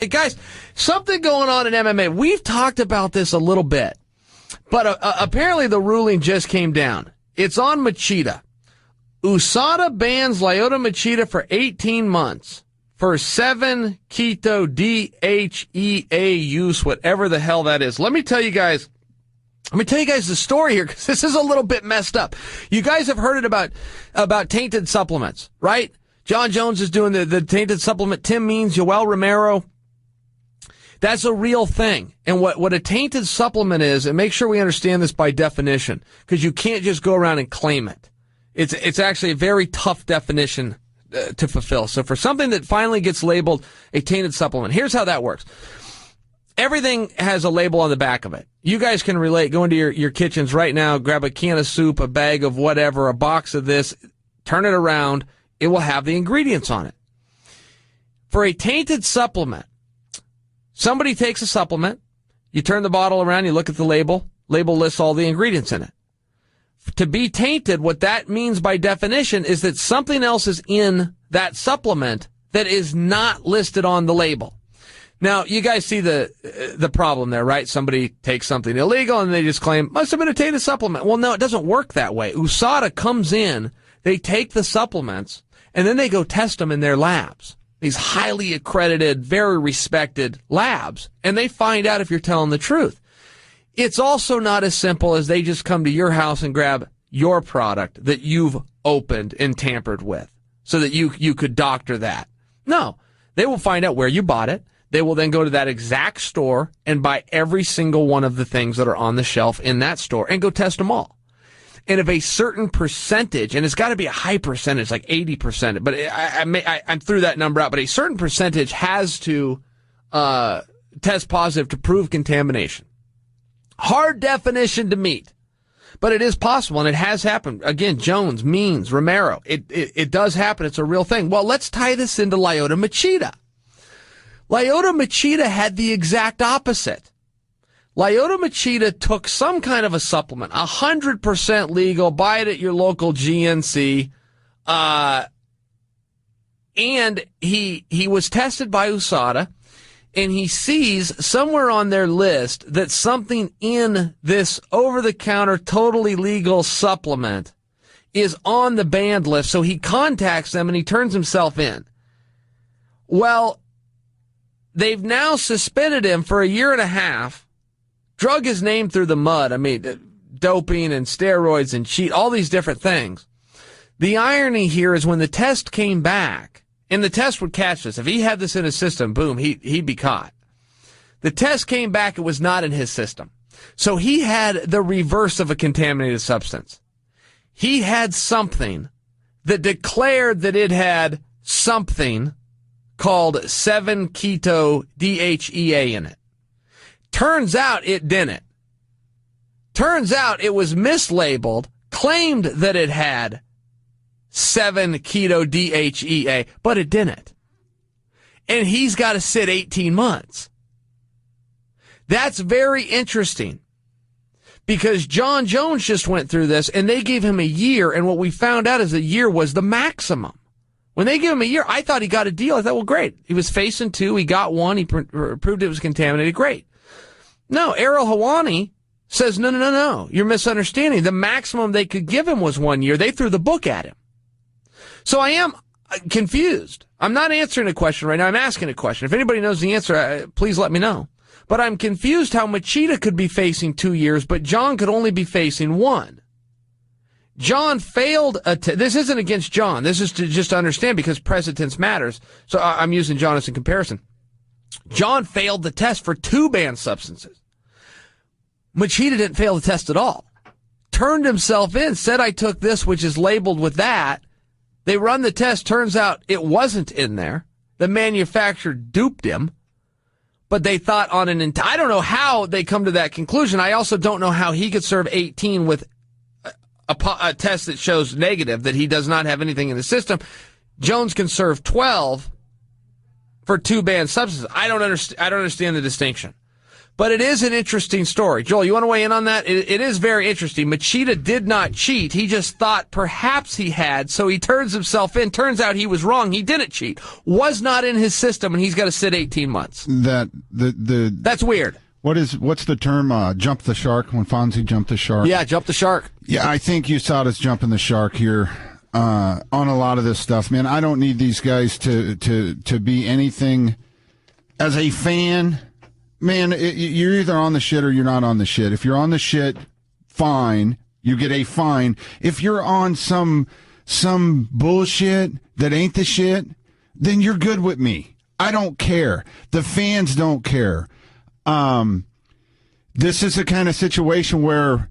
Hey guys, something going on in MMA. We've talked about this a little bit, but apparently the ruling just came down. It's on Machida. Usada bans Lyoto Machida for 18 months for 7-keto DHEA use, whatever the hell that is. Let me tell you guys the story here, because this is a little bit messed up. You guys have heard it about tainted supplements, right? John Jones is doing the tainted supplement. Tim Means, Yoel Romero. That's a real thing. And what a tainted supplement is, and make sure we understand this by definition, because you can't just go around and claim it. It's actually a very tough definition to fulfill. So for something that finally gets labeled a tainted supplement, here's how that works. Everything has a label on the back of it. You guys can relate. Go into your kitchens right now, grab a can of soup, a bag of whatever, a box of this, turn it around. It will have the ingredients on it. For a tainted supplement, somebody takes a supplement, you turn the bottle around, you look at the label lists all the ingredients in it. To be tainted, what that means by definition is that something else is in that supplement that is not listed on the label. Now, you guys see the problem there, right? Somebody takes something illegal and they just claim, must have been a tainted supplement. Well, no, it doesn't work that way. USADA comes in, they take the supplements, and then they go test them in their labs. These highly accredited, very respected labs, and they find out if you're telling the truth. It's also not as simple as they just come to your house and grab your product that you've opened and tampered with so that you could doctor that. No, they will find out where you bought it. They will then go to that exact store and buy every single one of the things that are on the shelf in that store and go test them all. And if a certain percentage, and it's got to be a high percentage, like 80%, but I threw that number out, but a certain percentage has to test positive to prove contamination. Hard definition to meet, but it is possible, and it has happened. Again, Jones, Means, Romero, it does happen. It's a real thing. Well, let's tie this into Lyoto Machida. Lyoto Machida had the exact opposite. Lyoto Machida took some kind of a supplement, 100% legal, buy it at your local GNC, and he was tested by USADA, and he sees somewhere on their list that something in this over-the-counter, totally legal supplement is on the banned list, so he contacts them and he turns himself in. Well, they've now suspended him for 1.5 years, drug his name through the mud. I mean, doping and steroids and cheat, all these different things. The irony here is when the test came back, and the test would catch this. If he had this in his system, boom, he'd be caught. The test came back, it was not in his system. So he had the reverse of a contaminated substance. He had something that declared that it had something called 7-keto DHEA in it. Turns out it didn't. Turns out it was mislabeled, claimed that it had 7-keto DHEA, but it didn't. And he's got to sit 18 months. That's very interesting because John Jones just went through this and they gave him 1 year, and what we found out is 1 year was the maximum. When they gave him 1 year, I thought he got a deal. I thought, well, great. He was facing 2. He got 1. He proved it was contaminated. Great. No, Errol Hawani says, no. You're misunderstanding. The maximum they could give him was 1 year. They threw the book at him. So I am confused. I'm not answering a question right now. I'm asking a question. If anybody knows the answer, please let me know. But I'm confused how Machida could be facing 2 years, but John could only be facing 1. John failed this isn't against John. This is to just understand because precedence matters. So I'm using John as a comparison. John failed the test for 2 banned substances. Machida didn't fail the test at all. Turned himself in, said I took this, which is labeled with that. They run the test. Turns out it wasn't in there. The manufacturer duped him. But they thought on I don't know how they come to that conclusion. I also don't know how he could serve 18 with a test that shows negative, that he does not have anything in the system. Jones can serve 12 for 2 banned substances. I don't understand the distinction. But it is an interesting story. Joel, you want to weigh in on that? It is very interesting. Machida did not cheat. He just thought perhaps he had, so he turns himself in. Turns out he was wrong. He didn't cheat. Was not in his system, and he's got to sit 18 months. That's weird. What's the term? Jump the shark, when Fonzie jumped the shark? Yeah, jump the shark. Yeah, I think Usada's jumping the shark here on a lot of this stuff, man. I don't need these guys to be anything. As a fan, man, you're either on the shit or you're not on the shit. If you're on the shit, fine. You get a fine. If you're on some bullshit that ain't the shit, then you're good with me. I don't care. The fans don't care. This is a kind of situation where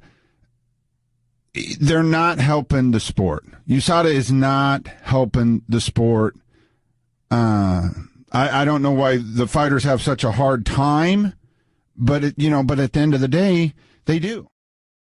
they're not helping the sport. Usada is not helping the sport. I don't know why the fighters have such a hard time, but at the end of the day, they do.